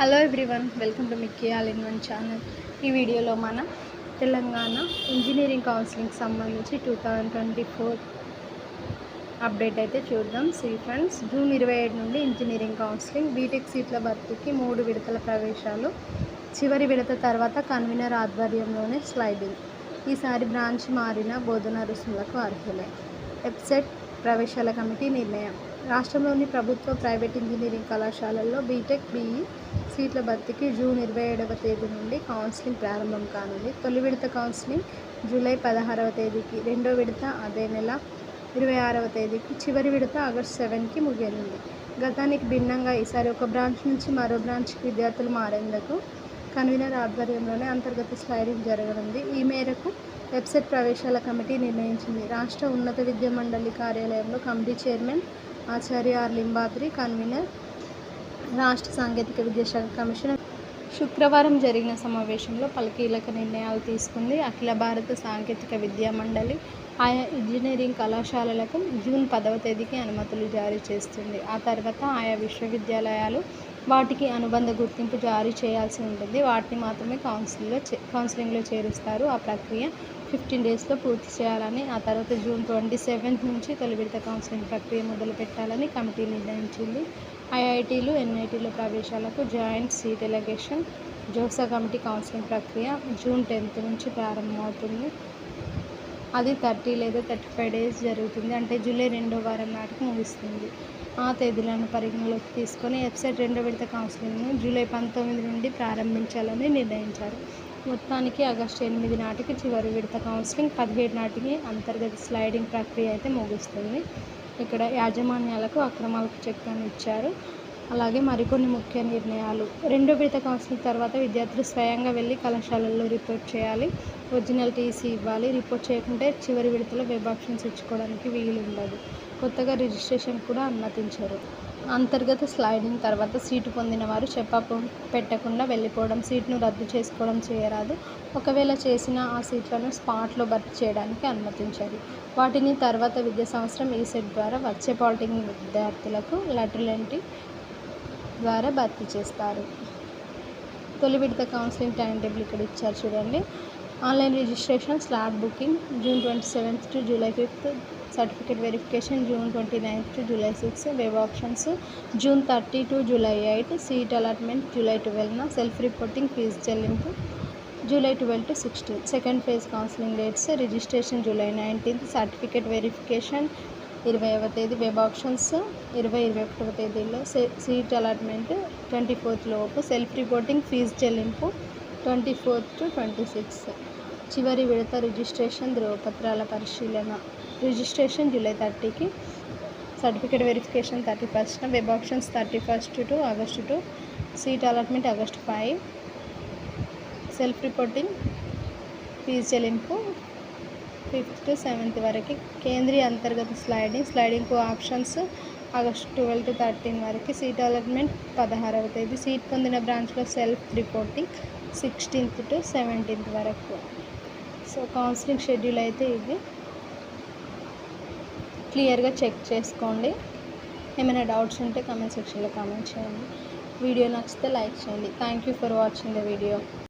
Hello everyone, welcome to Mickey all in one channel. ఈ వీడియోలో మన తెలంగాణ ఇంజనీరింగ్ కౌన్సిలింగ్ సంబంధించి 2024 అప్డేట్ అయితే చూద్దాం. ఫ్రెండ్స్, జూన్ 27 నుండి ఇంజనీరింగ్ కౌన్సిలింగ్ బీటెక్ సీట్ల భర్తీకి 3 విడతల ప్రవేశాలు. చివరి విడత తర్వాత కన్వీనర్ ఆధ్వర్యంలోనే స్లైడింగ్. ఈసారి బ్రాంచ్ మారిన బోధనా రుసుములకు అర్హులే. వెబ్సైట్ ప్రవేశాల కమిటీ నిర్ణయం. రాష్ట్రంలోని ప్రభుత్వ, ప్రైవేట్ ఇంజనీరింగ్ కళాశాలల్లో బీటెక్, బీఈ సీట్ల భర్తీకి జూన్ 27వ తేదీ నుండి కౌన్సిలింగ్ ప్రారంభం కానుంది. తొలి విడత కౌన్సిలింగ్ జూలై 16వ తేదీకి, రెండో విడత అదే నెల 26వ తేదీకి, చివరి విడత ఆగస్టు 7కి ముగియనుంది. గతానికి భిన్నంగా ఈసారి ఒక బ్రాంచ్ నుంచి మరో బ్రాంచ్కి విద్యార్థులు మారేందుకు కన్వీనర్ ఆధ్వర్యంలోనే అంతర్గత స్లైడింగ్ జరగనుంది. ఈ మేరకు వెబ్సైట్ ప్రవేశాల కమిటీ నిర్ణయించింది. రాష్ట్ర ఉన్నత విద్యా మండలి కార్యాలయంలో కమిటీ చైర్మన్ ఆచార్య ఆర్ లింబాద్రి, కన్వీనర్ రాష్ట్ర సాంకేతిక విద్యాశాఖ కమిషనర్ శుక్రవారం జరిగిన సమావేశంలో పలు కీలక నిర్ణయాలు తీసుకుంది. అఖిల భారత సాంకేతిక విద్యా మండలి ఆయా ఇంజనీరింగ్ కళాశాలలకు జూన్ 10వ తేదీకి అనుమతులు జారీ చేస్తుంది. ఆ తర్వాత ఆయా విశ్వవిద్యాలయాలు వాటికి అనుబంధ గుర్తింపు జారీ చేయాల్సి ఉంటుంది. వాటిని మాత్రమే కౌన్సిలింగ్లో చేరుస్తారు. ఆ ప్రక్రియ 15 డేస్లో పూర్తి చేయాలని, ఆ తర్వాత జూన్ 27 నుంచి తొలి విడత కౌన్సిలింగ్ ప్రక్రియ మొదలు పెట్టాలని కమిటీ నిర్ణయించింది. ఐఐటీలు, ఎన్ఐటీల ప్రవేశాలకు joint seat allocation, JoSAA committee counselling ప్రక్రియ జూన్ 10 నుంచి ప్రారంభమవుతుంది. అది 30 లేదా 35 డేస్ జరుగుతుంది. అంటే జూలై 2వ వారం నాటికి ముగుస్తుంది. ఆ తేదీలను పరిగణలోకి తీసుకొని వెబ్సైట్ రెండో విడత కౌన్సిలింగ్ను జూలై 19 నుండి ప్రారంభించాలని నిర్ణయించారు. మొత్తానికి ఆగస్టు 8 నాటికి చివరి విడత కౌన్సిలింగ్, 17 నాటికి అంతర్గత స్లైడింగ్ ప్రక్రియ అయితే ముగుస్తుంది. ఇక్కడ యాజమాన్యాలకు అక్రమాలకు చెక్ను ఇచ్చారు. అలాగే మరికొన్ని ముఖ్య నిర్ణయాలు. రెండో విడత కౌన్సిలింగ్ తర్వాత విద్యార్థులు స్వయంగా వెళ్ళి కళాశాలల్లో రిపోర్ట్ చేయాలి. ఒరిజినల్ టీసీ ఇవ్వాలి. రిపోర్ట్ చేయకుంటే చివరి విడతలో వెబ్ ఆప్షన్స్ ఇచ్చుకోవడానికి వీలు ఉండదు. కొత్తగా రిజిస్ట్రేషన్ కూడా అనుమతించరు. అంతర్గత స్లైడింగ్ తర్వాత సీటు పొందిన వారు చెప్ప పెట్టకుండా వెళ్ళిపోవడం, సీట్ను రద్దు చేసుకోవడం చేయరాదు. ఒకవేళ చేసినా ఆ సీట్లను స్పాట్లో భర్తీ చేయడానికి అనుమతించారు. వాటిని తర్వాత విద్యా సంవత్సరం ఈసెట్ ద్వారా వచ్చే పాలిటెక్నిక్ విద్యార్థులకు లాటరల్ ఎంట్రీ ద్వారా భర్తీ చేస్తారు. తొలి విడత కౌన్సిలింగ్ టైం టేబుల్ ఇక్కడ ఇచ్చారు చూడండి. Online registration, slot booking June 27 to July 5, certificate verification June 29 to July 6, web options June 30 to July 8, seat allotment July 12, self reporting, fee చెల్లింపు July 12 to 16. Second phase counselling dates: registration July 19, certificate verification 20వ తేదీ, web options 20-21వ తేదీలో, seat allotment 24th లోపు, self reporting, fee చెల్లింపు 24th to 26. చివరి విడత registration, ధ్రువపత్రాల పరిశీలన. రిజిస్ట్రేషన్ జూలై 30కి, certificate verification 31st, web options 31st to August 2, seat allotment August 5, self reporting, fee చెల్లింపు 5th to 7th వరకు. కేంద్రీయ అంతర్గత స్లైడింగ్కు ఆప్షన్స్ ఆగస్టు 12 to 13 వరకు. సీట్ అలాట్మెంట్ 16వ తేదీ. సీట్ పొందిన బ్రాంచ్లో self reporting 16th to 17th వరకు. సో కౌన్సిలింగ్ షెడ్యూల్ అయితే ఇది క్లియర్గా చెక్ చేసుకోండి. ఏమైనా డౌట్స్ ఉంటే కామెంట్ సెక్షన్లో కామెంట్ చేయండి. వీడియో నచ్చితే లైక్ చేయండి. Thank you for watching the video.